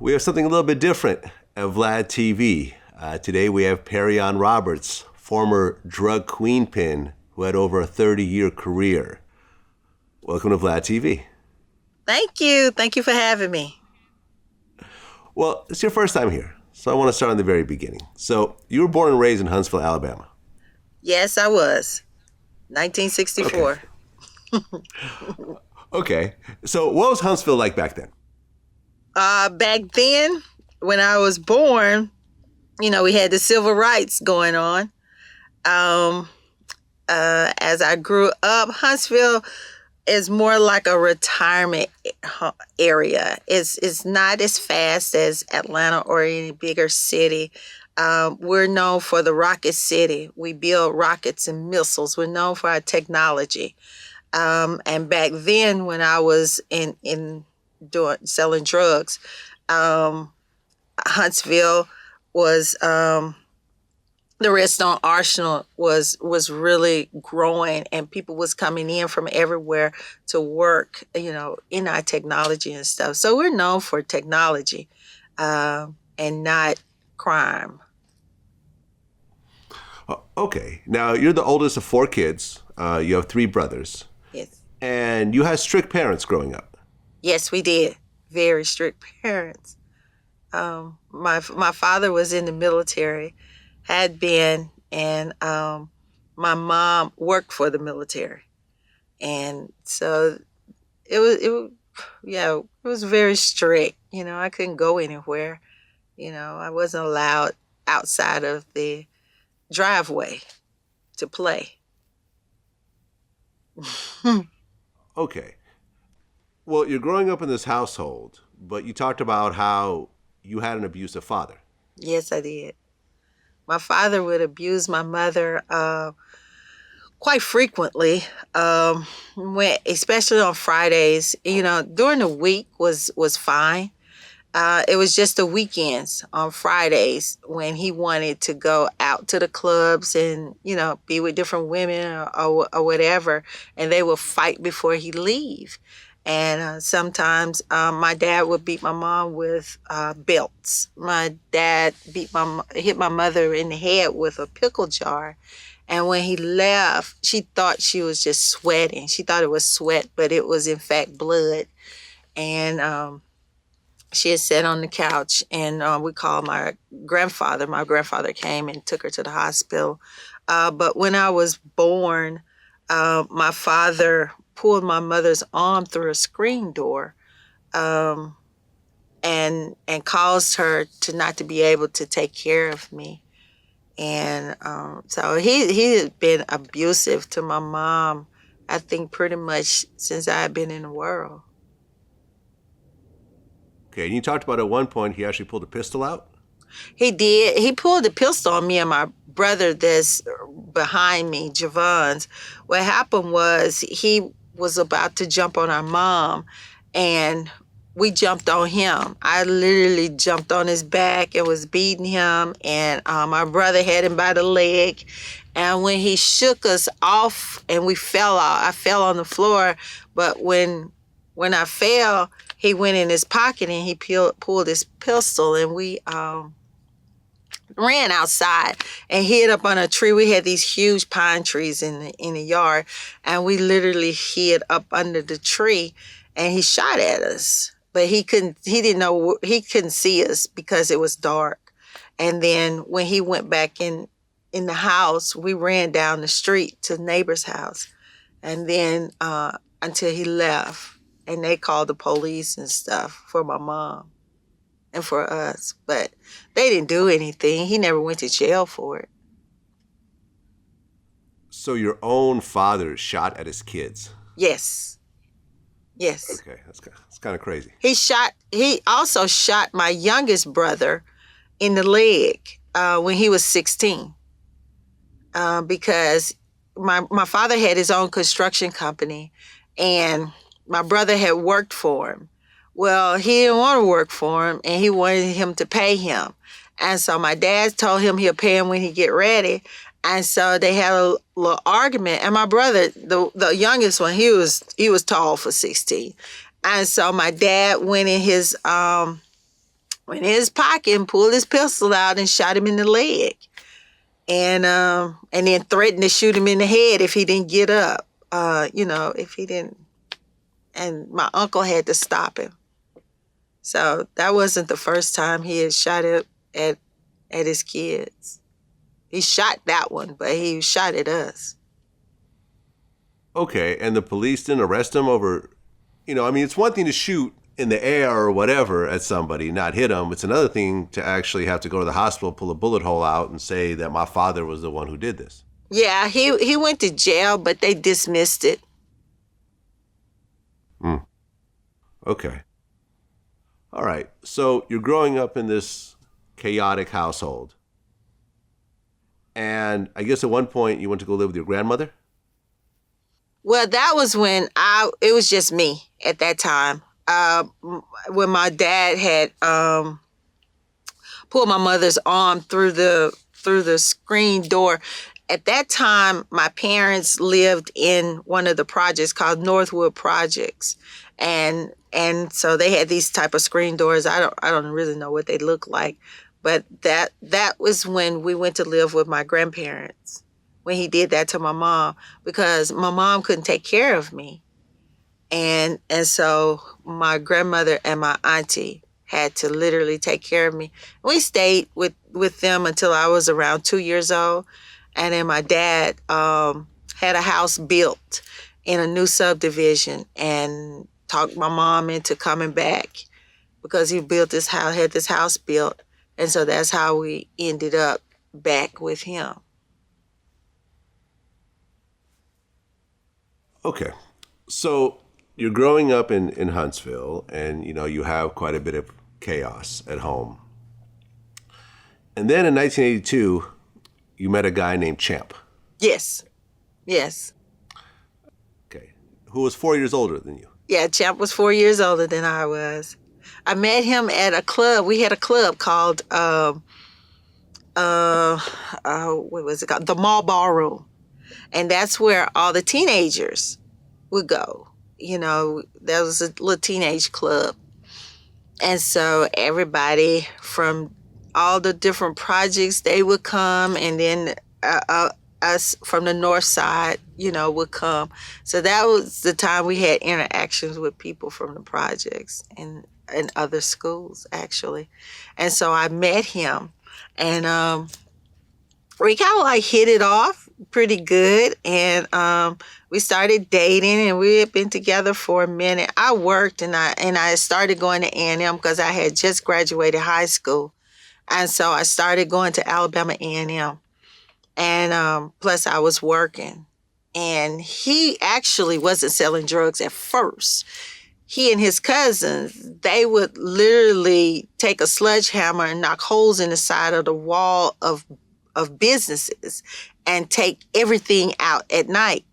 We have something a little bit different at VladTV. Today we have Perrion Roberts, former drug queenpin who had over a 30-year career. Welcome to VladTV. Thank you. Thank you for having me. Well, it's your first time here, so I want to start in the very beginning. So you were born and raised in Huntsville, Alabama. Yes, I was. 1964. Okay. So what was Huntsville like back then? Back then, when I was born, we had the civil rights going on. As I grew up, Huntsville is more like a retirement area. It's not as fast as Atlanta or any bigger city. We're known for the rocket city. We build rockets and missiles. We're known for our technology. And back then, when I was selling drugs, Huntsville was the Redstone Arsenal was really growing, and people was coming in from everywhere to work, in our technology and stuff. So we're known for technology, and not crime. Okay. Now, you're the oldest of 4 kids. You have 3 brothers. Yes. And you had strict parents growing up. Yes, we did. Very strict parents. My father was in the military, had been, and my mom worked for the military. And so it was very strict. I couldn't go anywhere. I wasn't allowed outside of the driveway to play. Okay. Well, you're growing up in this household, but you talked about how you had an abusive father. Yes, I did. My father would abuse my mother quite frequently, especially on Fridays. During the week was fine. It was just the weekends on Fridays when he wanted to go out to the clubs and, be with different women or whatever, and they would fight before he leave. And sometimes my dad would beat my mom with belts. My dad hit my mother in the head with a pickle jar. And when he left, she thought she was just sweating. She thought it was sweat, but it was in fact blood. And she had sat on the couch, and we called my grandfather. My grandfather came and took her to the hospital. But when I was born, my father pulled my mother's arm through a screen door, and caused her not to be able to take care of me. And so he had been abusive to my mom, I think, pretty much since I had been in the world. Okay, and you talked about at one point he actually pulled a pistol out? He did. He pulled a pistol on me and my brother that's behind me, Javon's. What happened was he was about to jump on our mom, and we jumped on him. I literally jumped on his back and was beating him, and my brother had him by the leg. And when he shook us off and we fell out, I fell on the floor, but when I fell, he went in his pocket and he pulled his pistol, and we ran outside and hid up on a tree. We had these huge pine trees in the yard, and we literally hid up under the tree, and he shot at us. But he couldn't see us because it was dark. And then when he went back in the house, we ran down the street to the neighbor's house, and then until he left. And they called the police and stuff for my mom and for us. But they didn't do anything. He never went to jail for it. So your own father shot at his kids? Yes. Yes. Okay, that's kind of crazy. He also shot my youngest brother in the leg when he was 16. Because my father had his own construction company, and my brother had worked for him. Well, he didn't want to work for him, and he wanted him to pay him. And so my dad told him he'll pay him when he get ready. And so they had a little argument. And my brother, the youngest one, he was tall for 16. And so my dad went in his went in his pocket and pulled his pistol out and shot him in the leg. And then threatened to shoot him in the head if he didn't get up. If he didn't. And my uncle had to stop him. So that wasn't the first time he had shot at his kids. He shot that one, but he shot at us. Okay, and the police didn't arrest him over, it's one thing to shoot in the air or whatever at somebody, not hit them. It's another thing to actually have to go to the hospital, pull a bullet hole out and say that my father was the one who did this. Yeah, he went to jail, but they dismissed it. Okay. All right. So you're growing up in this chaotic household. And I guess at one point you went to go live with your grandmother? Well, that was when it was just me at that time. When my dad had pulled my mother's arm through the screen door. At that time, my parents lived in one of the projects called Northwood Projects, and so they had these type of screen doors. I don't really know what they look like, but that was when we went to live with my grandparents. When he did that to my mom, because my mom couldn't take care of me, and so my grandmother and my auntie had to literally take care of me. We stayed with them until I was around 2 years old. And then my dad had a house built in a new subdivision and talked my mom into coming back because he built this house, had this house built. And so that's how we ended up back with him. Okay. So you're growing up in Huntsville and, you have quite a bit of chaos at home. And then in 1982, you met a guy named Champ. Yes. Okay. Who was 4 years older than you. Yeah, Champ was 4 years older than I was. I met him at a club. We had a club called, what was it called? The Mall Ballroom. And that's where all the teenagers would go. That was a little teenage club. And so everybody from all the different projects, they would come, and then us from the north side, would come. So that was the time we had interactions with people from the projects and other schools, actually. And so I met him, and we kind of like hit it off pretty good, and we started dating, and we had been together for a minute. I worked, and I started going to A&M because I had just graduated high school. And so I started going to Alabama A&M. And plus I was working. And he actually wasn't selling drugs at first. He and his cousins, they would literally take a sledgehammer and knock holes in the side of the wall of businesses and take everything out at night.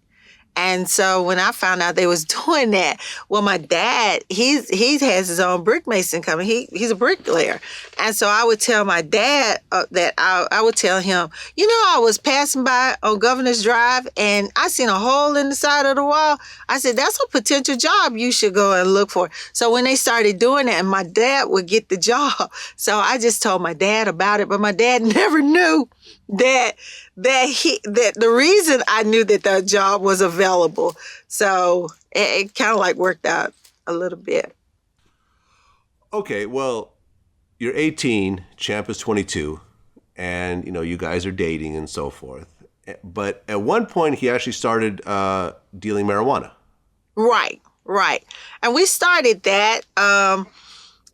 And so when I found out they was doing that, well, my dad, he has his own brick mason company. He's a bricklayer. And so I would tell my dad that I would tell him, I was passing by on Governor's Drive and I seen a hole in the side of the wall. I said, that's a potential job you should go and look for. So when they started doing that, and my dad would get the job. So I just told my dad about it, but my dad never knew that the reason I knew that job was available. So it kind of like worked out a little bit. Okay, well, you're 18, Champ is 22, and you guys are dating and so forth. But at one point, he actually started dealing marijuana. Right. And we started that.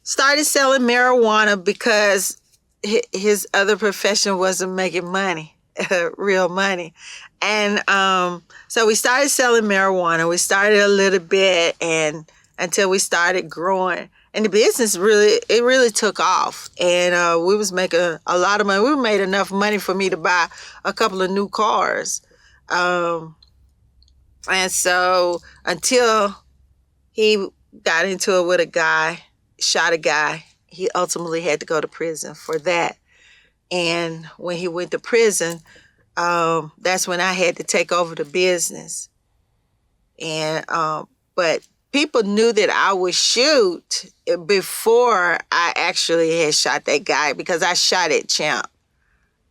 Started selling marijuana because his other profession wasn't making money. Real money. And so we started selling marijuana. We started a little bit and until we started growing. And the business really took off. And we was making a lot of money. We made enough money for me to buy a couple of new cars. And so until he got into it with a guy, shot a guy, he ultimately had to go to prison for that. And when he went to prison, that's when I had to take over the business. And but people knew that I would shoot before I actually had shot that guy, because I shot at Champ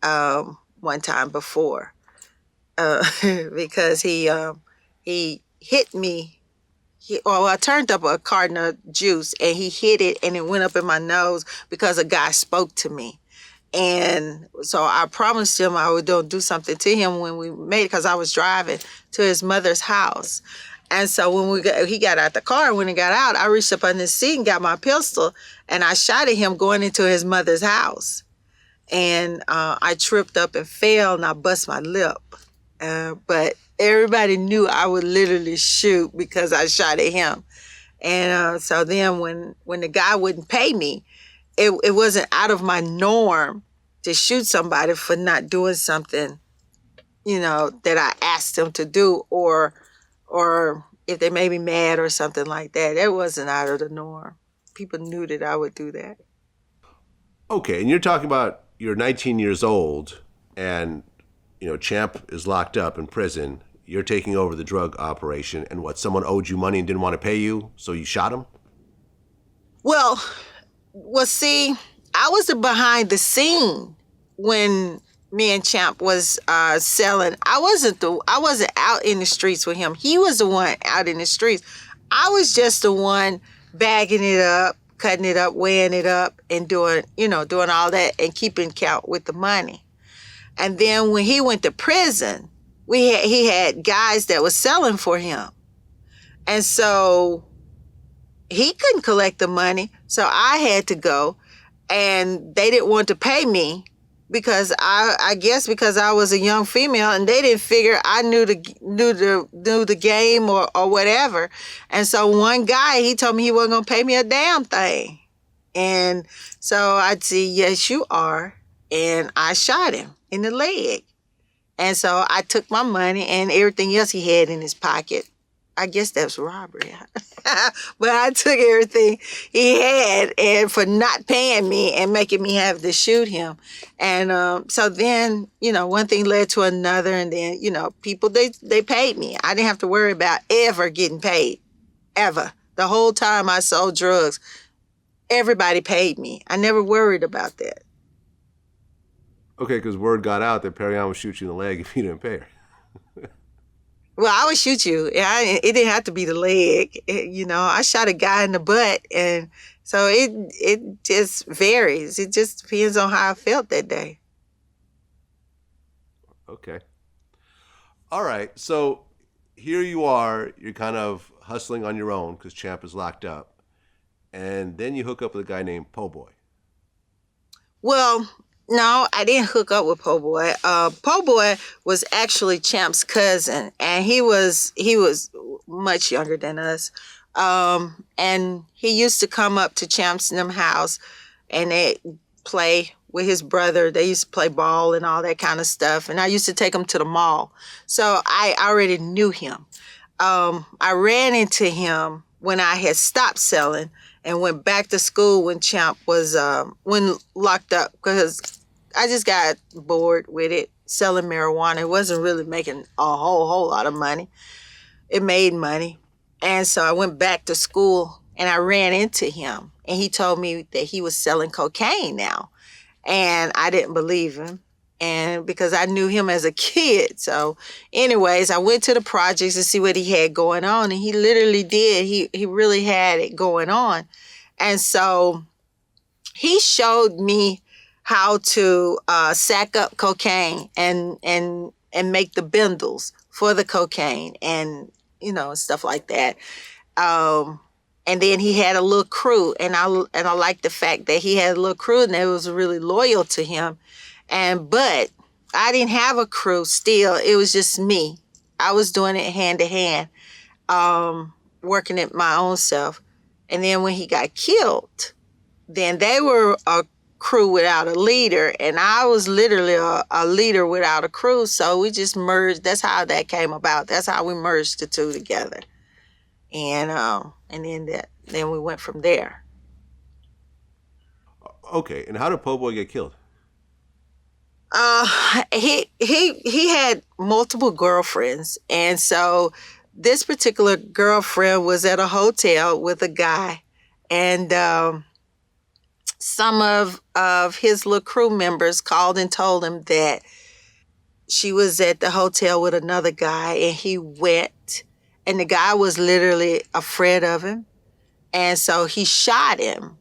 one time before, because he hit me. I turned up a carton of juice and he hit it and it went up in my nose because a guy spoke to me. And so I promised him I would do something to him when we made it, because I was driving to his mother's house. And so when he got out the car, when he got out, I reached up under the seat and got my pistol and I shot at him going into his mother's house. And I tripped up and fell and I bust my lip. But everybody knew I would literally shoot because I shot at him. And so then when the guy wouldn't pay me, it wasn't out of my norm to shoot somebody for not doing something, that I asked them to do, or if they made me mad or something like that. It wasn't out of the norm. People knew that I would do that. Okay, and you're talking about you're 19 years old and, Champ is locked up in prison. You're taking over the drug operation, and someone owed you money and didn't want to pay you, so you shot him? Well, see, I was behind the scene when me and Champ was selling. I wasn't out in the streets with him. He was the one out in the streets. I was just the one bagging it up, cutting it up, weighing it up, and doing all that and keeping count with the money. And then when he went to prison, he had guys that was selling for him. And so he couldn't collect the money, so I had to go, and they didn't want to pay me because I guess because I was a young female, and they didn't figure I knew the game or whatever. And so one guy, he told me he wasn't gonna pay me a damn thing, and so I'd say, yes, you are, and I shot him in the leg. And so I took my money and everything else he had in his pocket. I guess that's robbery. But I took everything he had and for not paying me and making me have to shoot him. And so then, one thing led to another. And then, people, they paid me. I didn't have to worry about ever getting paid, ever. The whole time I sold drugs, everybody paid me. I never worried about that. Okay, because word got out that Perrion would shoot you in the leg if you didn't pay her. Well, I would shoot you. It didn't have to be the leg. I shot a guy in the butt. And so it just varies. It just depends on how I felt that day. Okay. All right. So here you are. You're kind of hustling on your own because Champ is locked up. And then you hook up with a guy named Po' Boy. Well, no, I didn't hook up with Po' Boy. Po' Boy was actually Champ's cousin, and he was much younger than us. And he used to come up to Champ's and them house, and they play with his brother. They used to play ball and all that kind of stuff. And I used to take him to the mall, so I already knew him. I ran into him when I had stopped selling and went back to school when Champ was locked up, because I just got bored with it, selling marijuana. It wasn't really making a whole lot of money. It made money. And so I went back to school and I ran into him, and he told me that he was selling cocaine now. And I didn't believe him, and because I knew him as a kid. So anyways, I went to the projects to see what he had going on, and he literally did. He really had it going on. And so he showed me how to sack up cocaine and make the bindles for the cocaine and, stuff like that. And then he had a little crew, and I liked the fact that he had a little crew and they was really loyal to him. But I didn't have a crew still. It was just me. I was doing it hand to hand, working it my own self. And then when he got killed, then they were a crew without a leader, and I was literally a leader without a crew. So we just merged. That's how that came about. That's how we merged the two together. And then we went from there. Okay, and how did Po' Boy get killed? He had multiple girlfriends, and so this particular girlfriend was at a hotel with a guy, and some of his little crew members called and told him that she was at the hotel with another guy, and he went, and the guy was literally afraid of him, and so he shot him.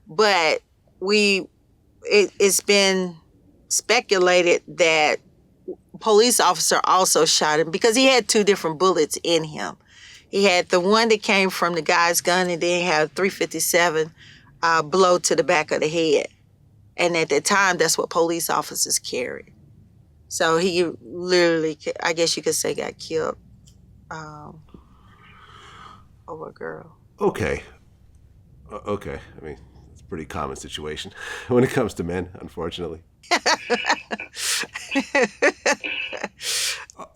But it's been speculated that police officer also shot him because he had two different bullets in him. He had the one that came from the guy's gun, and then he had a 357 blow to the back of the head. And at the time, that's what police officers carried. So he literally, I guess you could say, got killed over a girl. Okay. Okay. I mean, it's a pretty common situation when it comes to men, unfortunately.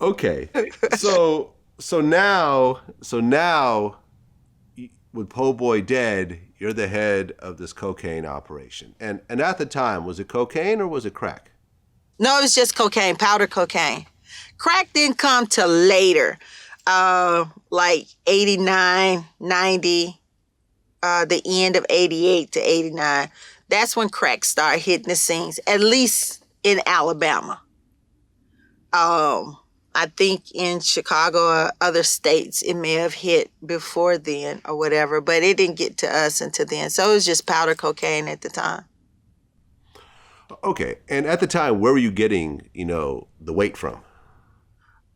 Okay. So now with Po' Boy dead, you're the head of this cocaine operation. And at the time, was it cocaine or was it crack? No, it was just cocaine, powder cocaine. Crack didn't come till later, like 89, 90, the end of 88 to 89. That's when crack started hitting the scenes, at least in Alabama. I think in Chicago or other states, it may have hit before then or whatever, but it didn't get to us until then. So it was just powder cocaine at the time. Okay. And at the time, where were you getting, the weight from?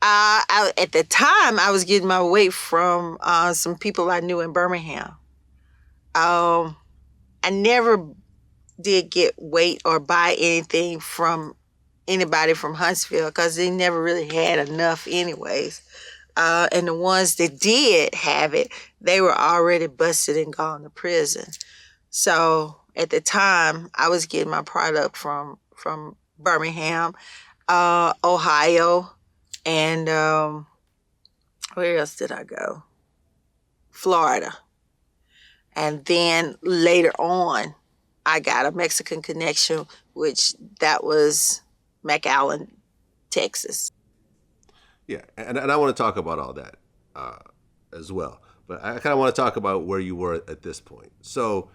At the time, I was getting my weight from some people I knew in Birmingham. I never did get weight or buy anything from anybody from Huntsville because they never really had enough anyways. And the ones that did have it, they were already busted and gone to prison. So at the time, I was getting my product from Birmingham, Ohio, and where else did I go? Florida. And then later on, I got a Mexican connection, which that was McAllen, Texas. Yeah, and I want to talk about all that as well. But I kind of want to talk about where you were at this point. So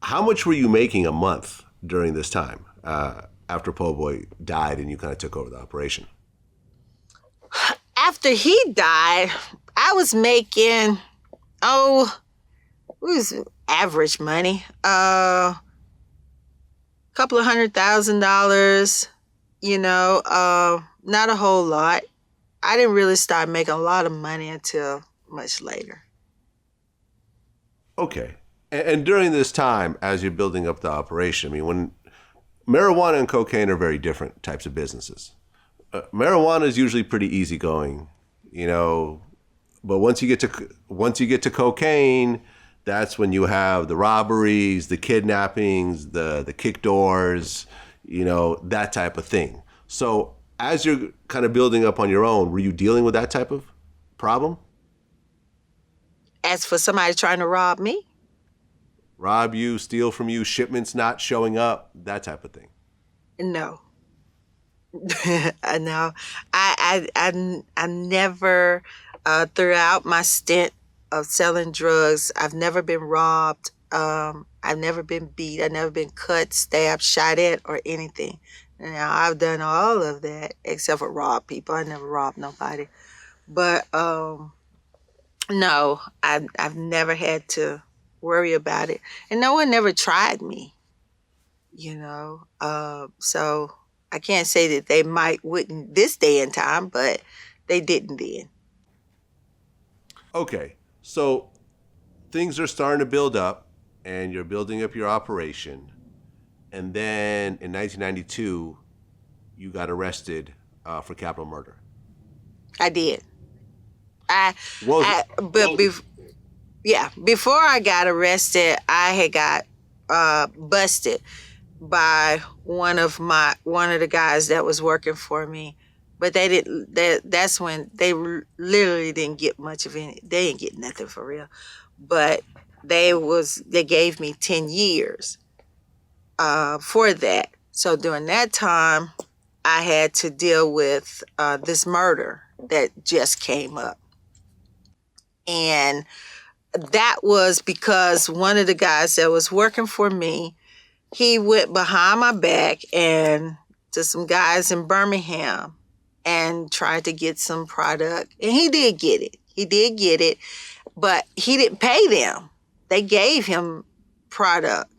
how much were you making a month during this time after Po' Boy died and you kind of took over the operation? After he died, I was making, it was average money. Couple of $100,000, not a whole lot. I didn't really start making a lot of money until much later. Okay. And during this time, as you're building up the operation, I mean, when marijuana and cocaine are very different types of businesses. Marijuana is usually pretty easygoing, but once you get to cocaine, that's when you have the robberies, the kidnappings, the kick doors, that type of thing. So as you're kind of building up on your own, were you dealing with that type of problem? As for somebody trying to rob me? Rob you, steal from you, shipments not showing up, that type of thing? No. No. I never, throughout my stint of selling drugs, I've never been robbed. I've never been beat. I've never been cut, stabbed, shot at, or anything. Now, I've done all of that except for rob people. I never robbed nobody. But no, I've never had to worry about it. And no one never tried me, So I can't say that they wouldn't this day and time, but they didn't then. Okay. So things are starting to build up and you're building up your operation. And then in 1992, you got arrested for capital murder. I did. Before I got arrested, I had got busted by one of the guys that was working for me. But they didn't. That's when they literally didn't get much of any. They didn't get nothing for real. But they gave me 10 years for that. So during that time, I had to deal with this murder, that just came up. And that was because one of the guys that was working for me, he went behind my back and to some guys in Birmingham and tried to get some product. And he did get it. He did get it, but he didn't pay them. They gave him product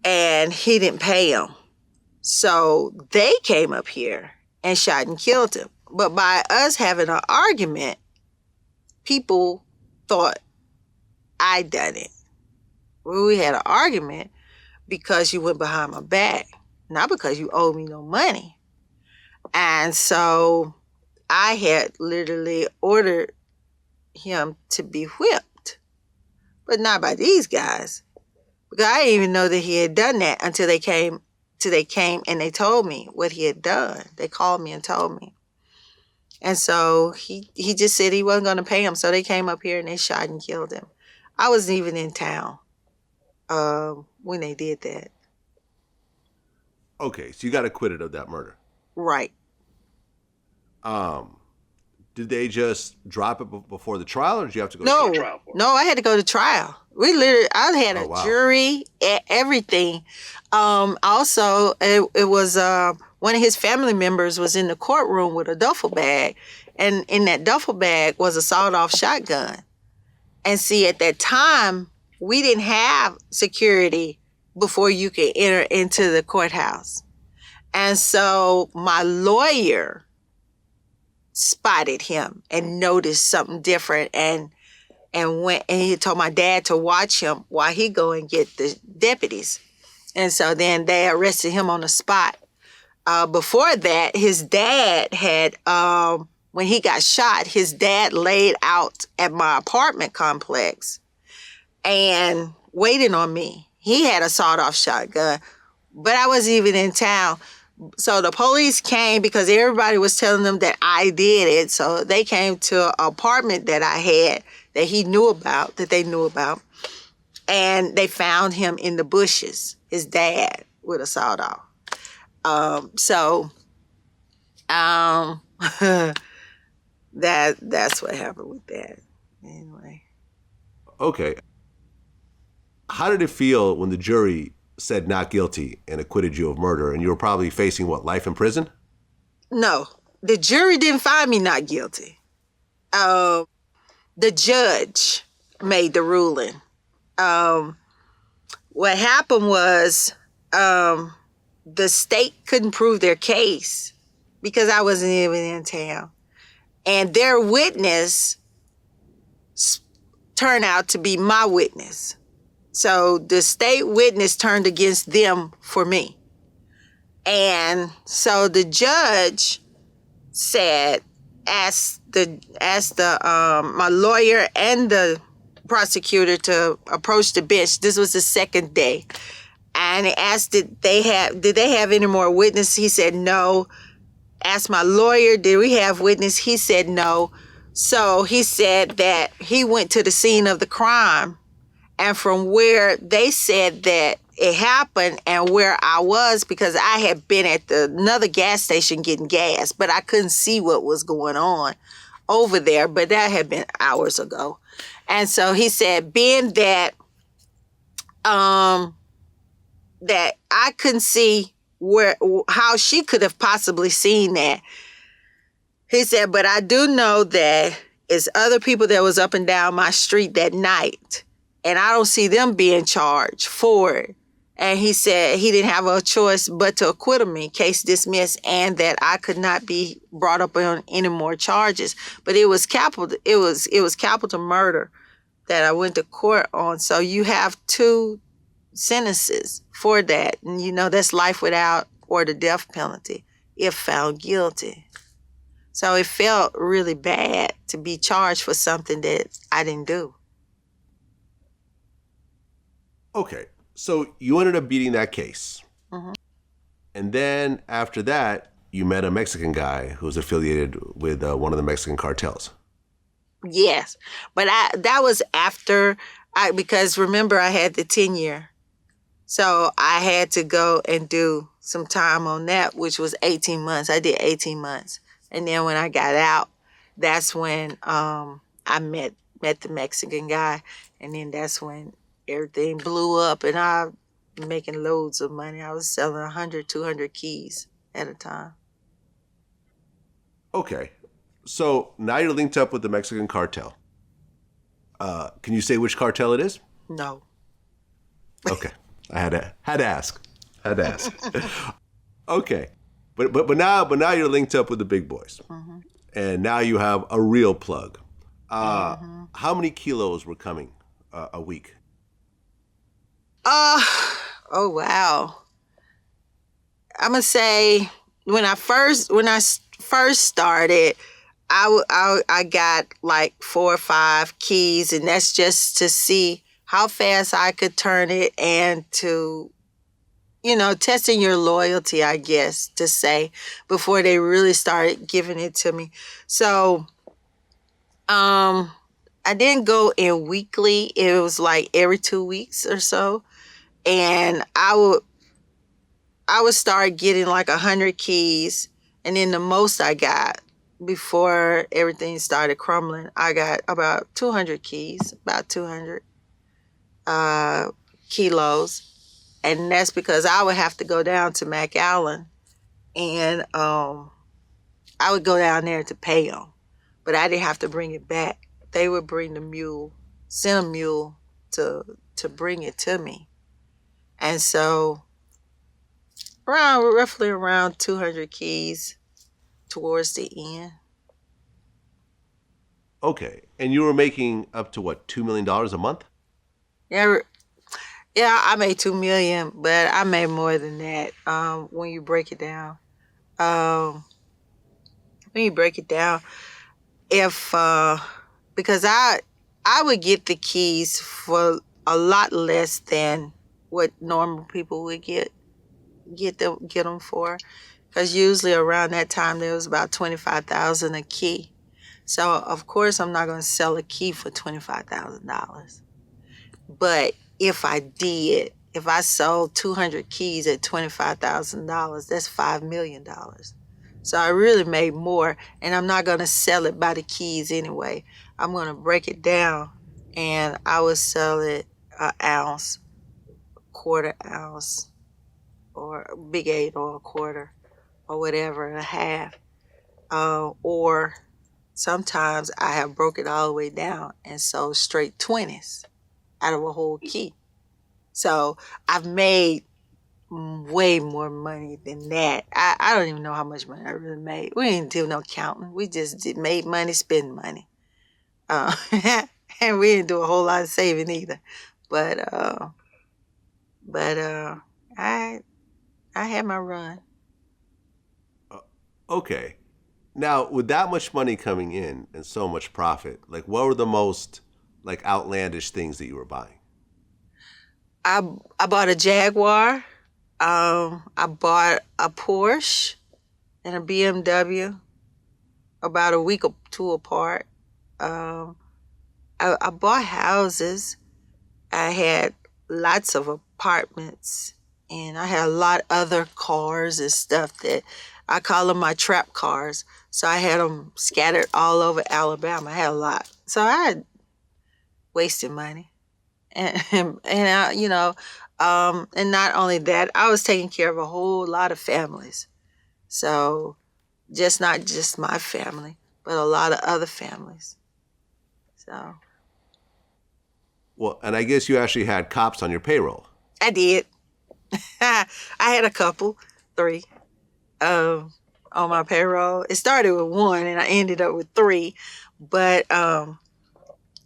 and he didn't pay them. So they came up here and shot and killed him. But by us having an argument, people thought I done it. Well, we had an argument because you went behind my back, not because you owed me no money. And so I had literally ordered him to be whipped, but not by these guys. Because I didn't even know that he had done that until they came and they told me what he had done. They called me and told me. And so he just said he wasn't going to pay him. So they came up here and they shot and killed him. I wasn't even in town when they did that. Okay, so you got acquitted of that murder. Right. Did they just drop it before the trial, or did you have to go to trial for it? No, I had to go to trial. I had a jury, everything. Also, it was one of his family members was in the courtroom with a duffel bag, and in that duffel bag was a sawed-off shotgun. And see, at that time, we didn't have security before you could enter into the courthouse. And so my lawyer spotted him and noticed something different and went and he told my dad to watch him while he go and get the deputies. And so then they arrested him on the spot. Before that, his dad had, when he got shot, his dad laid out at my apartment complex and waited on me. He had a sawed-off shotgun, but I wasn't even in town. So the police came because everybody was telling them that I did it. So they came to an apartment that I had that they knew about. And they found him in the bushes, his dad with a sawed-off. That's what happened with that. Anyway. Okay. How did it feel when the jury said not guilty and acquitted you of murder, and you were probably facing, what, life in prison? No, the jury didn't find me not guilty. The judge made the ruling. What happened was the state couldn't prove their case because I wasn't even in town. And their witness turned out to be my witness. So the state witness turned against them for me. And so the judge asked my lawyer and the prosecutor to approach the bench. This was the second day. And he asked, did they have any more witnesses? He said no. Asked my lawyer, did we have witness? He said no. So he said that he went to the scene of the crime, and from where they said that it happened and where I was, because I had been at another gas station getting gas, but I couldn't see what was going on over there, but that had been hours ago. And so he said, being that that I couldn't see how she could have possibly seen that. He said, but I do know that it's other people that was up and down my street that night, and I don't see them being charged for it. And he said he didn't have a choice but to acquit me, case dismissed, and that I could not be brought up on any more charges. But it was capital. It was capital murder that I went to court on. So you have 2 sentences for that, and that's life without or the death penalty if found guilty. So it felt really bad to be charged for something that I didn't do. Okay, so you ended up beating that case. Mm-hmm. And then after that, you met a Mexican guy who was affiliated with one of the Mexican cartels. Yes, but that was after, because remember I had the 10-year. So I had to go and do some time on that, which was 18 months. I did 18 months. And then when I got out, that's when I met the Mexican guy, and then that's when everything blew up, and I making loads of money. I was selling 100, 200 keys at a time. Okay. So now you're linked up with the Mexican cartel. Can you say which cartel it is? No. Okay. I had to ask. Had to ask. Okay. But now you're linked up with the big boys. Mm-hmm. And now you have a real plug. How many kilos were coming a week? Oh wow. I'm gonna say when I first started, I got like 4 or 5 keys, and that's just to see how fast I could turn it, and to, testing your loyalty, I guess, to say, before they really started giving it to me. So, I didn't go in weekly. It was like every 2 weeks or so. And I would start getting like 100 keys. And then the most I got before everything started crumbling, I got about 200 keys, about 200 kilos. And that's because I would have to go down to McAllen, and I would go down there to pay them. But I didn't have to bring it back. They would bring the mule, send a mule to bring it to me. And so roughly around 200 keys towards the end. Okay. And you were making up to what, $2 million a month? Yeah, I made $2 million, but I made more than that. When you break it down, if because I would get the keys for a lot less than what normal people would get them for, because usually around that time there was about 25,000 a key. So of course I'm not going to sell a key for $25,000. But if I sold 200 keys at $25,000, that's $5 million. So I really made more, and I'm not going to sell it by the keys anyway. I'm going to break it down, and I would sell it an ounce, quarter ounce, or a big 8 or a quarter, or whatever, a half. Or sometimes I have broke it all the way down and sold straight 20s out of a whole key. So I've made way more money than that. I don't even know how much money I really made. We didn't do no counting. We just made money, spend money. And we didn't do a whole lot of saving either. But I had my run. Okay. Now, with that much money coming in and so much profit, like what were the most like outlandish things that you were buying? I bought a Jaguar. I bought a Porsche and a BMW about a week or two apart. I bought houses. I had lots of apartments, and I had a lot of other cars and stuff that I call them my trap cars. So I had them scattered all over Alabama. I had a lot. So I had wasted money. And I, and not only that, I was taking care of a whole lot of families. So not just my family, but a lot of other families. So. Well, and I guess you actually had cops on your payroll. I did. I had a couple, 3, on my payroll. It started with 1 and I ended up with 3. But I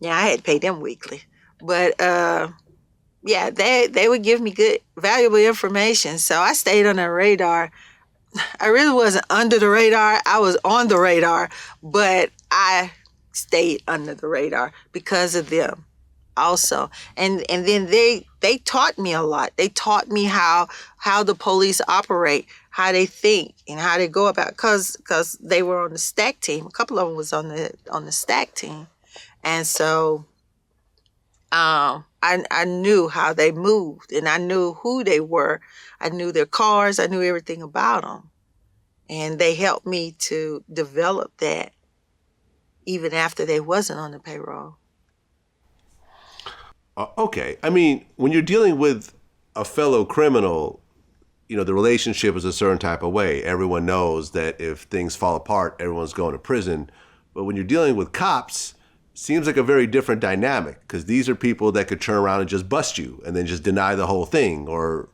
had to pay them weekly. But they would give me good, valuable information. So I stayed on the radar. I really wasn't under the radar. I was on the radar, but I stayed under the radar because of them also. And then they taught me a lot. They taught me how the police operate, how they think, and how they go about, because they were on the stack team. A couple of them was on the stack team. And so I knew how they moved, and I knew who they were. I knew their cars. I knew everything about them. And they helped me to develop that even after they wasn't on the payroll. Okay. I mean, when you're dealing with a fellow criminal, the relationship is a certain type of way. Everyone knows that if things fall apart, everyone's going to prison. But when you're dealing with cops, seems like a very different dynamic, because these are people that could turn around and just bust you and then just deny the whole thing, or,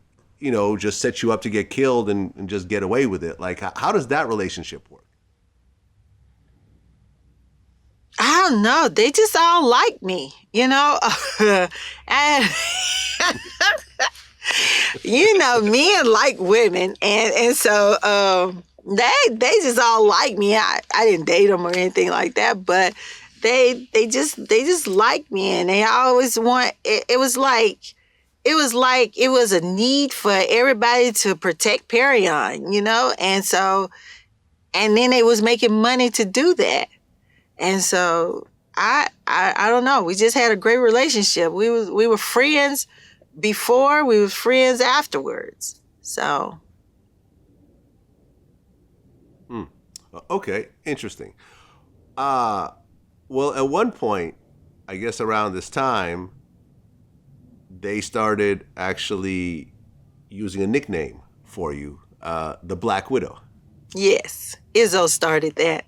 just set you up to get killed and just get away with it. Like, how does that relationship work? I don't know. They just all like me, and men like women, and so they just all like me. I didn't date them or anything like that, but they just like me, and they always want. It was like it was a need for everybody to protect Perrion, and so, and then they was making money to do that, and so I don't know. We just had a great relationship. We were friends before, we were friends afterwards. So. Okay, interesting. Well, at one point, I guess around this time, they started actually using a nickname for you, the Black Widow. Yes, Izzo started that.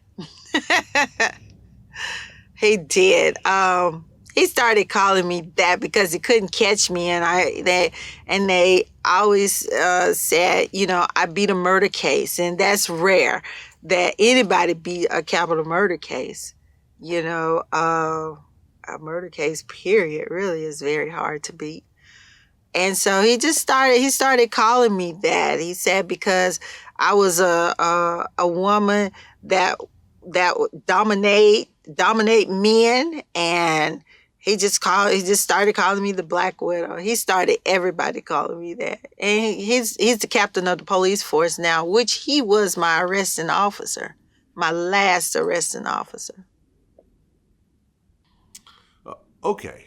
He did. He started calling me that because he couldn't catch me, and they always said, I beat a murder case, and that's rare that anybody beat a capital murder case. A murder case, period, really is very hard to beat. And so he started calling me that. He said because I was a woman that would dominate men, and he just started calling me the Black Widow. He started everybody calling me that. And he's the captain of the police force now, which he was my arresting officer, my last arresting officer. Okay.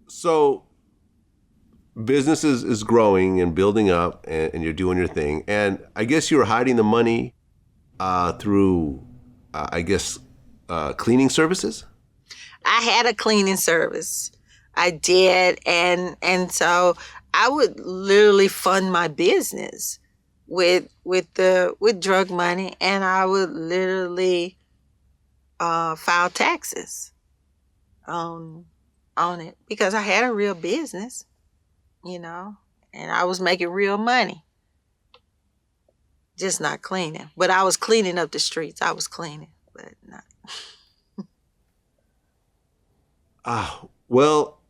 So business is growing and building up, and you're doing your thing. And I guess you were hiding the money through, cleaning services? I had a cleaning service. I did. And so I would literally fund my business with drug money, and I would literally file taxes on it because I had a real business, and I was making real money. Just not cleaning. But I was cleaning up the streets. I was cleaning, but not. Well,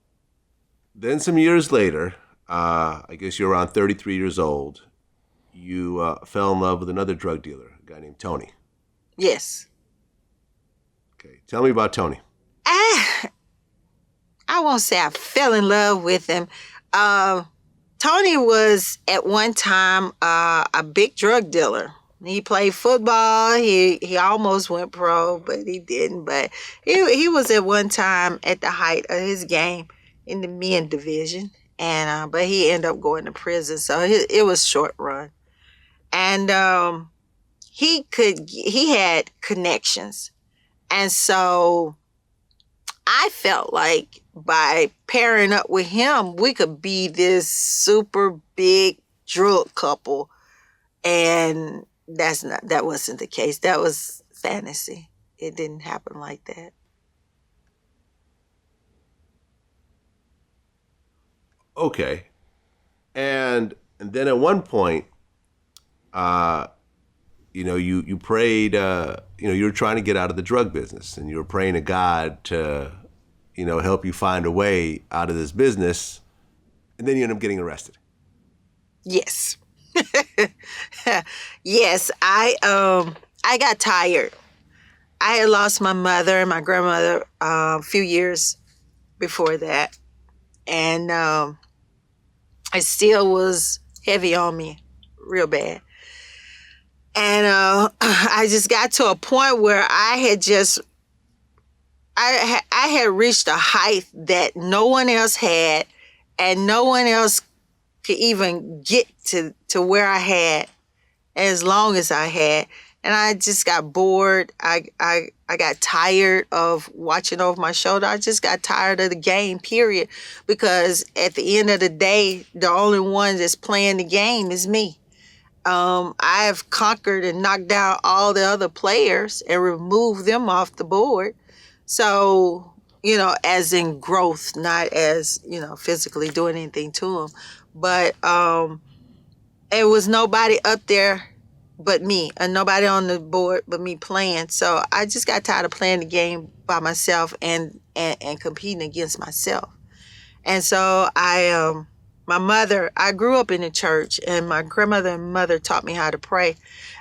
then some years later, I guess you're around 33 years old, you fell in love with another drug dealer, a guy named Tony. Yes. Okay, tell me about Tony. I won't say I fell in love with him. Tony was at one time a big drug dealer. He played football. He almost went pro, but he didn't. But he was at one time at the height of his game in the men division, and but he ended up going to prison. So it was short run, and he had connections, and so I felt like by pairing up with him, we could be this super big drug couple, and that wasn't the case. That was fantasy. It didn't happen like that. Okay. And then at one point, you prayed, you were trying to get out of the drug business, and you were praying to God to, help you find a way out of this business, and then you end up getting arrested. Yes. Yes, I got tired. I had lost my mother and my grandmother a few years before that, and it still was heavy on me, real bad. And I just got to a point where I had reached a height that no one else had, and no one else could even get to where I had as long as I had. And I just got bored. I got tired of watching over my shoulder. I just got tired of the game, period. Because at the end of the day, the only one that's playing the game is me. I have conquered and knocked down all the other players and removed them off the board. So, as in growth, not as, physically doing anything to them. But it was nobody up there but me, and nobody on the board but me playing. So I just got tired of playing the game by myself and competing against myself. And so my mother, I grew up in the church, and my grandmother and mother taught me how to pray.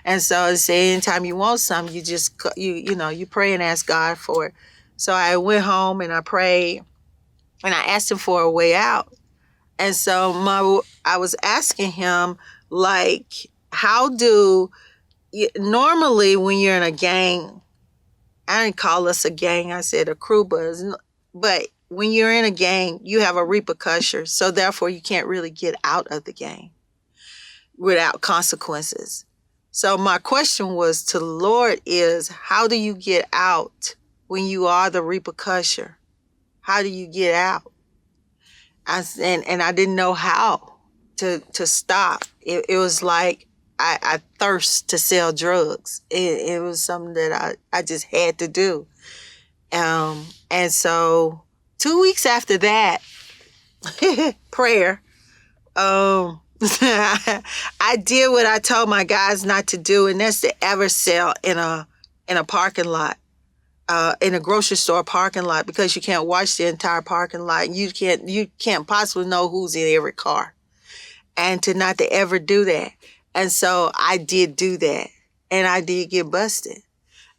And so they say anytime you want something, you just, you pray and ask God for it. So I went home and I prayed and I asked him for a way out. And so I was asking him, like, how do, normally when you're in a gang, I didn't call us a gang, I said a crew, but when you're in a gang, you have a repercussion. So therefore, you can't really get out of the gang without consequences. So my question was to the Lord is, how do you get out when you are the repercussion? How do you get out? And I didn't know how to stop. It was like I thirst to sell drugs. It was something that I just had to do. And so 2 weeks after that, prayer, I did what I told my guys not to do, and that's to ever sell in a parking lot, in a grocery store parking lot, because you can't watch the entire parking lot. You can't possibly know who's in every car, and not to ever do that. And so I did do that, and I did get busted.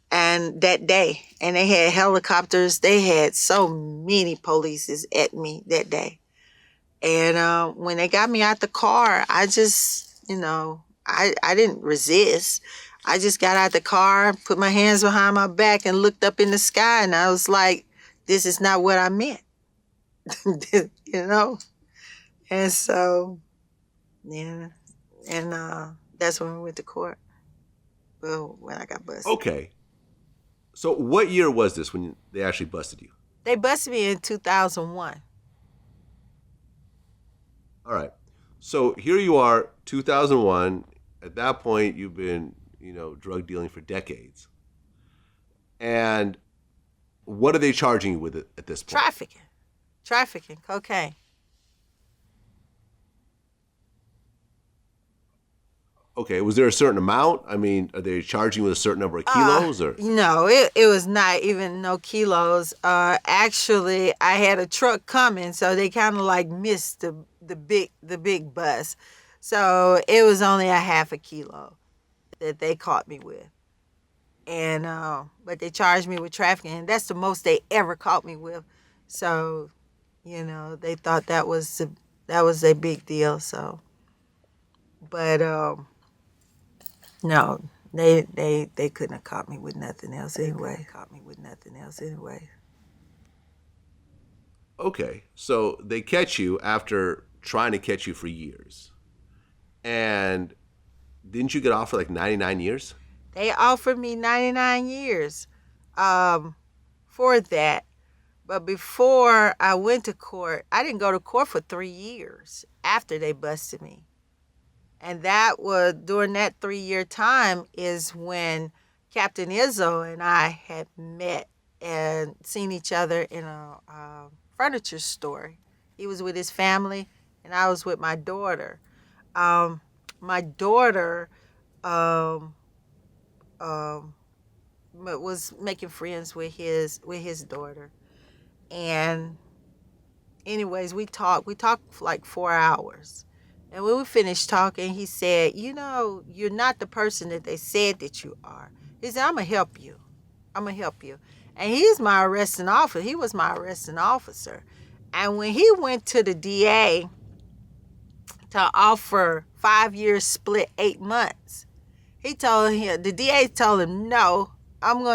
And that day, and they had helicopters. They had so many polices at me that day. And when they got me out the car, I just, I didn't resist. I just got out the car, put my hands behind my back, and looked up in the sky, and I was like, this is not what I meant. And so, yeah, and that's when we went to court. Well, when I got busted. Okay. So what year was this when they actually busted you? They busted me in 2001. All right. So here you are, 2001. At that point, you've been, drug dealing for decades. And what are they charging you with at this point? Trafficking, cocaine. Okay, was there a certain amount? I mean, are they charging you with a certain number of kilos, or? No, it was not even no kilos. Actually, I had a truck coming, so they kind of like missed the big bus. So it was only a half a kilo that they caught me with. And but they charged me with trafficking, and that's the most they ever caught me with. So, they thought that was a big deal. So, but no, they couldn't have caught me with nothing else anyway. Okay, so they catch you after trying to catch you for years. And didn't you get off for like 99 years? They offered me 99 years for that. But before I went to court, I didn't go to court for 3 years after they busted me. And that was, during that 3-year time is when Captain Izzo and I had met and seen each other in a furniture store. He was with his family, and I was with my daughter. My daughter was making friends with his daughter. And anyways, we talked for like 4 hours. And when we finished talking, he said, you're not the person that they said that you are. He said, I'm going to help you. And he was my arresting officer. And when he went to the DA to offer 5 years split 8 months, the DA told him, no, I'm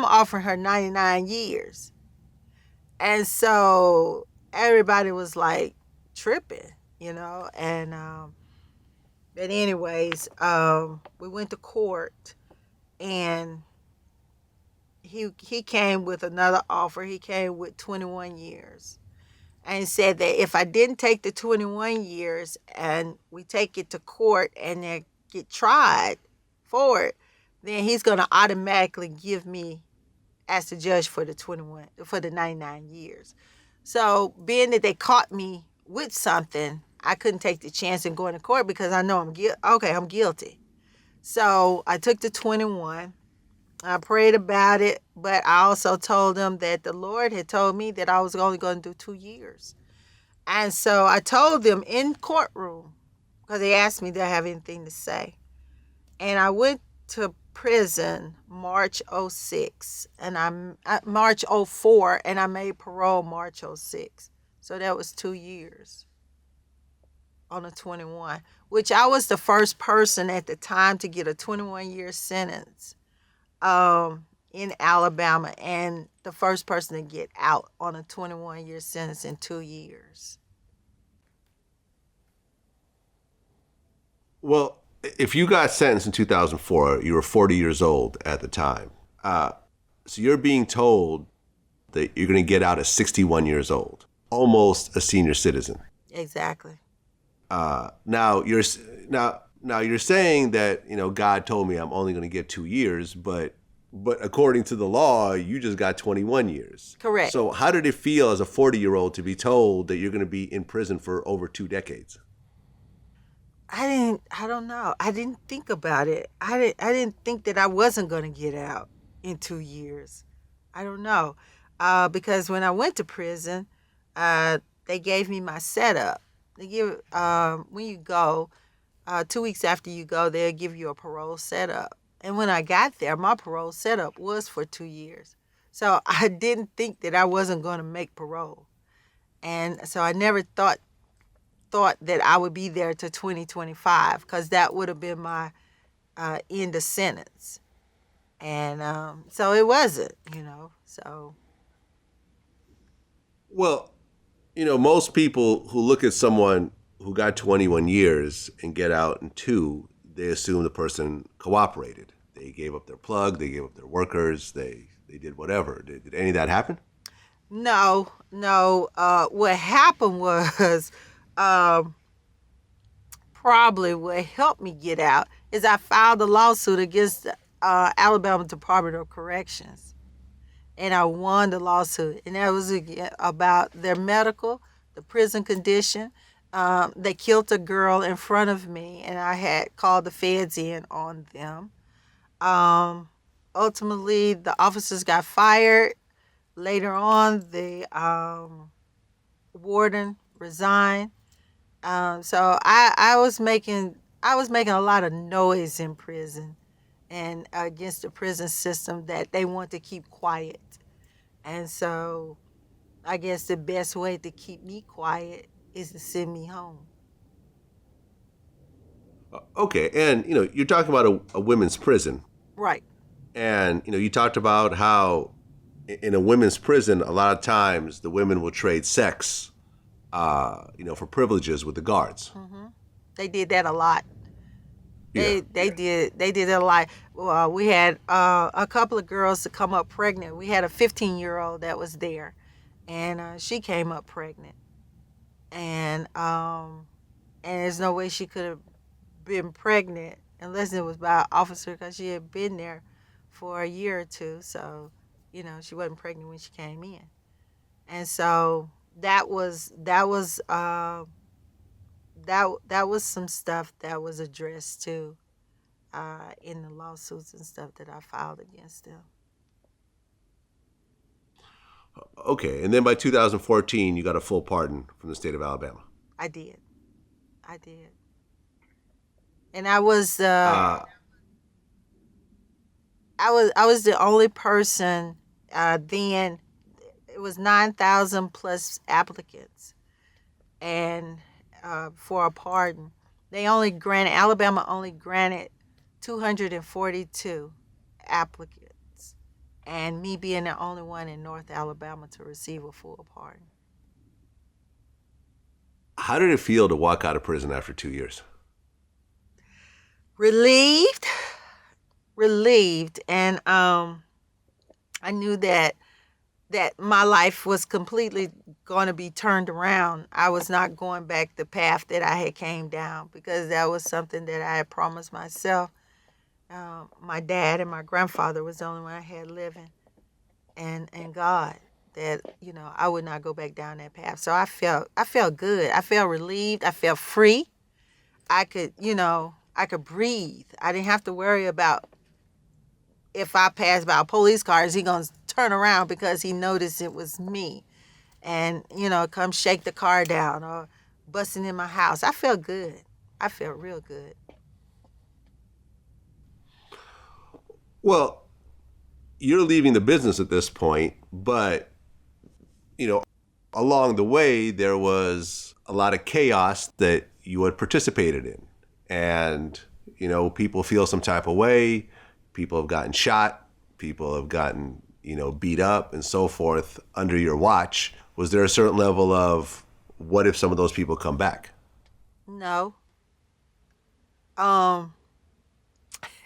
offering her 99 years. And so everybody was like tripping. And But anyways, we went to court, and he came with another offer. He came with 21 years, and said that if I didn't take the 21 years and we take it to court and they get tried for it, then he's going to automatically give me as the judge for the 99 years. So being that they caught me with something, I couldn't take the chance in going to court because I know I'm guilty. So I took the 21. I prayed about it, but I also told them that the Lord had told me that I was only going to do 2 years. And so I told them in courtroom, because they asked me, did I have anything to say? And I went to prison March '06, and March '04, and I made parole March '06. So that was 2 years on a 21, which I was the first person at the time to get a 21-year sentence in Alabama, and the first person to get out on a 21-year sentence in 2 years. Well, if you got sentenced in 2004, you were 40 years old at the time. So you're being told that you're going to get out at 61 years old, almost a senior citizen. Exactly. Now you're saying that God told me I'm only going to get 2 years, but according to the law, you just got 21 years. Correct. So how did it feel as a 40-year-old to be told that you're going to be in prison for over 2 decades? I don't know. I didn't think about it. I didn't think that I wasn't going to get out in 2 years. I don't know. Because when I went to prison, they gave me my setup. They give, when you go, 2 weeks after you go, they'll give you a parole setup. And when I got there, my parole setup was for 2 years. So I didn't think that I wasn't going to make parole. And so I never thought that I would be there to 2025, because that would have been my end of sentence. And so it wasn't, so. Well, most people who look at someone who got 21 years and get out in 2, they assume the person cooperated. They gave up their plug, they gave up their workers, they did whatever. Did any of that happen? No. What happened was, probably what helped me get out is I filed a lawsuit against the Alabama Department of Corrections. And I won the lawsuit. And that was about their medical, the prison condition. They killed a girl in front of me, and I had called the feds in on them. Ultimately, the officers got fired. Later on, the warden resigned. So I was making a lot of noise in prison and against the prison system that they want to keep quiet. And so I guess the best way to keep me quiet is to send me home. Okay, and you're talking about a women's prison. Right. And you talked about how in a women's prison, a lot of times the women will trade sex, for privileges with the guards. Mm-hmm. They did that a lot. Yeah. They did that a lot. We had a couple of girls to come up pregnant. We had a 15-year-old that was there, and she came up pregnant, and there's no way she could have been pregnant unless it was by an officer, because she had been there for a year or two. So, she wasn't pregnant when she came in, and so that was some stuff that was addressed too in the lawsuits and stuff that I filed against them. Okay, and then by 2014, you got a full pardon from the state of Alabama. I did. And I was I was the only person then. It was 9,000 plus applicants, and for a pardon, Alabama only granted 242 applicants, and me being the only one in North Alabama to receive a full pardon. How did it feel to walk out of prison after 2 years? Relieved, relieved, and I knew that my life was completely going to be turned around. I was not going back the path that I had came down, because that was something that I had promised myself. My dad and my grandfather was the only one I had living, and God, that I would not go back down that path. So I felt good. I felt relieved. I felt free. I could breathe. I didn't have to worry about, if I passed by a police car, is he gonna turn around because he noticed it was me, and come shake the car down or busting in my house. I felt good. I felt real good. Well, you're leaving the business at this point, but you know, along the way there was a lot of chaos that you had participated in, and people feel some type of way. People have gotten shot. People have gotten beat up and so forth under your watch. Was there a certain level of, what if some of those people come back? No. Um,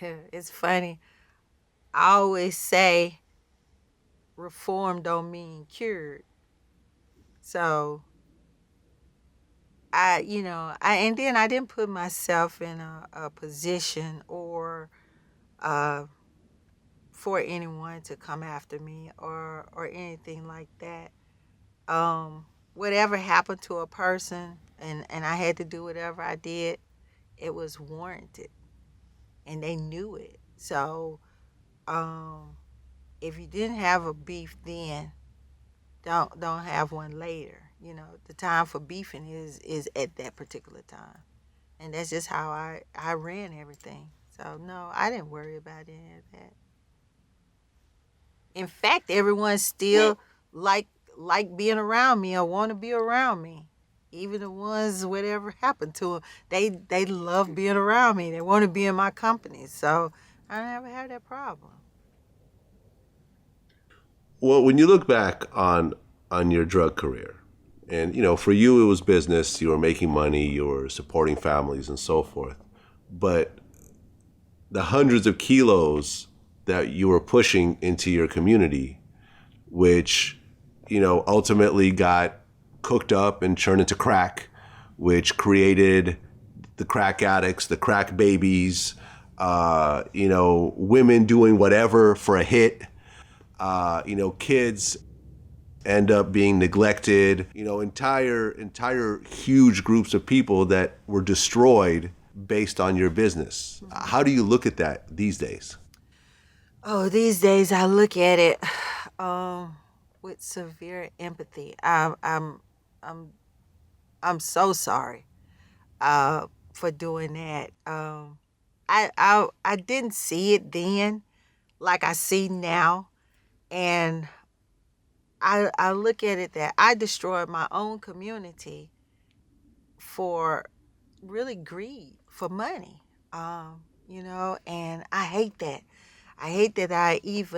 it's funny. I always say reform don't mean cured. So and then I didn't put myself in a position or uh, for anyone to come after me or anything like that. Whatever happened to a person, and I had to do whatever I did, it was warranted, and they knew it. So um, if you didn't have a beef then, don't have one later. The time for beefing is at that particular time, and that's just how I ran everything. So no, I didn't worry about any of that. In fact, everyone still like like being around me or want to be around me. Even the ones whatever happened to them, they love being around me. They want to be in my company. So I never had that problem. Well, when you look back on your drug career, and for you it was business, you were making money, you were supporting families and so forth, but the hundreds of kilos that you were pushing into your community, which ultimately got cooked up and turned into crack, which created the crack addicts, the crack babies, women doing whatever for a hit, kids end up being neglected, entire huge groups of people that were destroyed based on your business. How do you look at that these days? Oh, these days I look at it um, with severe empathy. I'm I'm so sorry for doing that. I didn't see it then like I see now, and I look at it that I destroyed my own community for really greed for money. And I hate that. I hate that I hate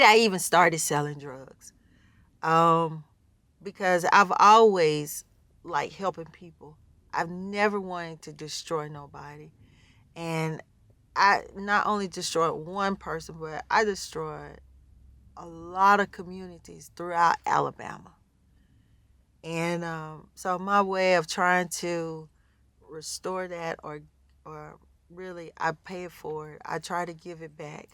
I even started selling drugs. Um, because I've always liked helping people. I've never wanted to destroy nobody. And I not only destroyed one person, but I destroyed a lot of communities throughout Alabama. And so my way of trying to restore that, or really I pay for it. I try to give it back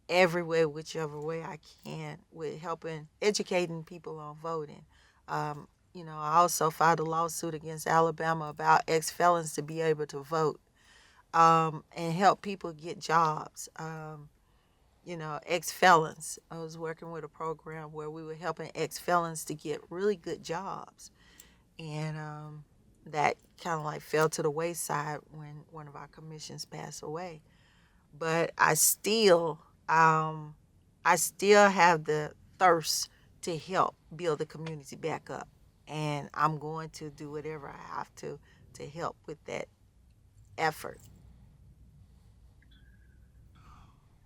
every way, whichever way I can, with helping educating people on voting. I also filed a lawsuit against Alabama about ex felons to be able to vote, and help people get jobs. Ex felons. I was working with a program where we were helping ex felons to get really good jobs, and that kind of like fell to the wayside when one of our commissions passed away. But I still have the thirst to help build the community back up, and I'm going to do whatever I have to help with that effort.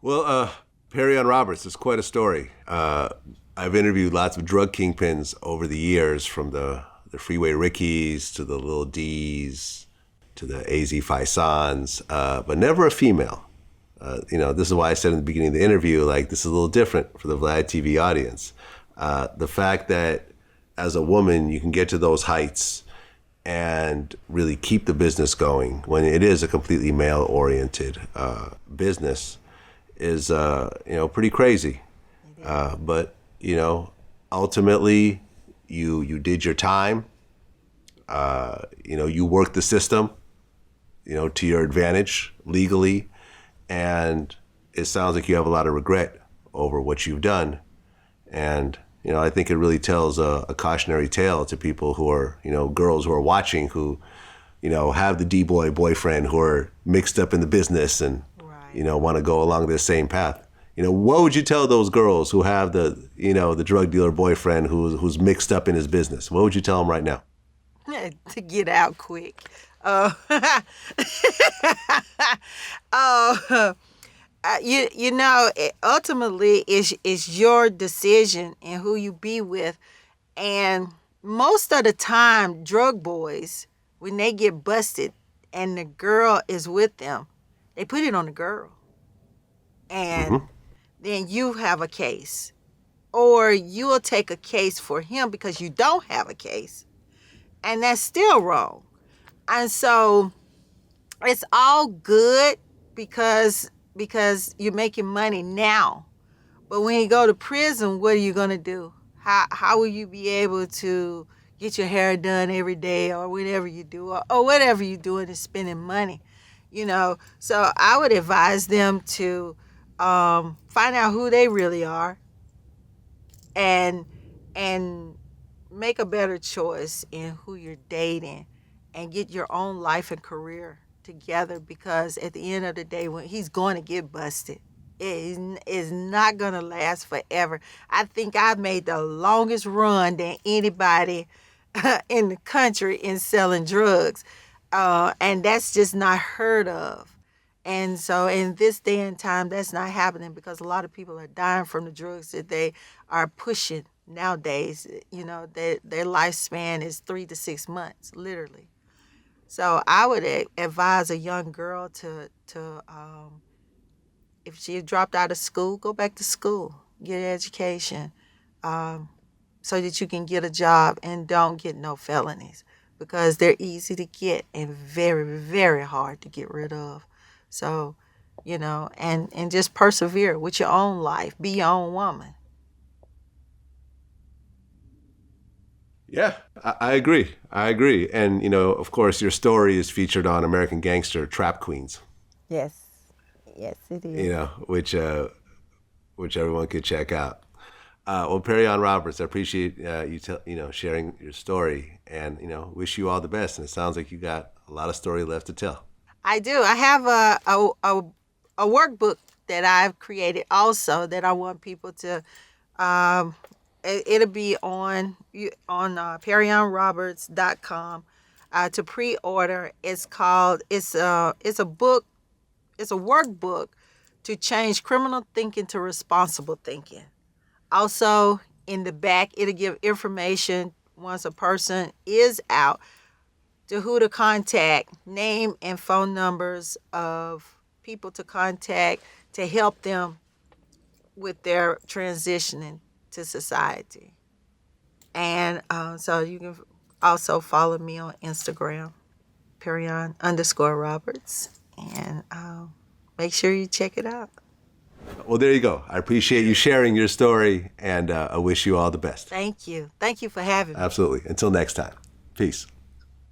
Well, Perrion Roberts is quite a story. I've interviewed lots of drug kingpins over the years, from the Freeway Rickies to the Little D's to the AZ Faisans, but never a female. This is why I said in the beginning of the interview, like, this is a little different for the Vlad TV audience. The fact that as a woman, you can get to those heights and really keep the business going when it is a completely male-oriented business is, pretty crazy. But, ultimately, you did your time. You worked the system, to your advantage legally. And it sounds like you have a lot of regret over what you've done. And, I think it really tells a cautionary tale to people who are, girls who are watching who, have the D-boy boyfriend who are mixed up in the business and, Right. Want to go along this same path. What would you tell those girls who have the drug dealer boyfriend who's mixed up in his business? What would you tell them right now? To get out quick. Oh, ultimately, it's your decision and who you be with. And most of the time, drug boys, when they get busted and the girl is with them, they put it on the girl. And then you have a case. Or you'll take a case for him because you don't have a case. And that's still wrong. And so it's all good because you're making money now. But when you go to prison, what are you going to do? How will you be able to get your hair done every day or whatever you do or whatever you're doing is spending money, So I would advise them to find out who they really are and make a better choice in who you're dating and get your own life and career together, because at the end of the day, when he's going to get busted, it is not going to last forever. I think I've made the longest run than anybody in the country in selling drugs. And that's just not heard of. And so in this day and time, that's not happening because a lot of people are dying from the drugs that they are pushing nowadays. Their lifespan is 3 to 6 months, literally. So I would advise a young girl to if she dropped out of school, go back to school, get an education, so that you can get a job and don't get no felonies, because they're easy to get and very, very hard to get rid of. So, and just persevere with your own life. Be your own woman. Yeah, I agree. And, of course, your story is featured on American Gangster Trap Queens. Yes. Yes, it is. Which everyone could check out. Well, Perrion Roberts, I appreciate you sharing your story, and wish you all the best. And it sounds like you got a lot of story left to tell. I do. I have a workbook that I've created also that I want people to. It'll be on PerrionRoberts.com to pre-order. It's called. It's a book. It's a workbook to change criminal thinking to responsible thinking. Also, in the back, it'll give information once a person is out to who to contact, name and phone numbers of people to contact to help them with their transitioning to society. And so you can also follow me on Instagram, Perrion_Roberts, and make sure you check it out. Well, there you go. I appreciate you sharing your story, and I wish you all the best. Thank you. Thank you for having me. Absolutely. Until next time. Peace.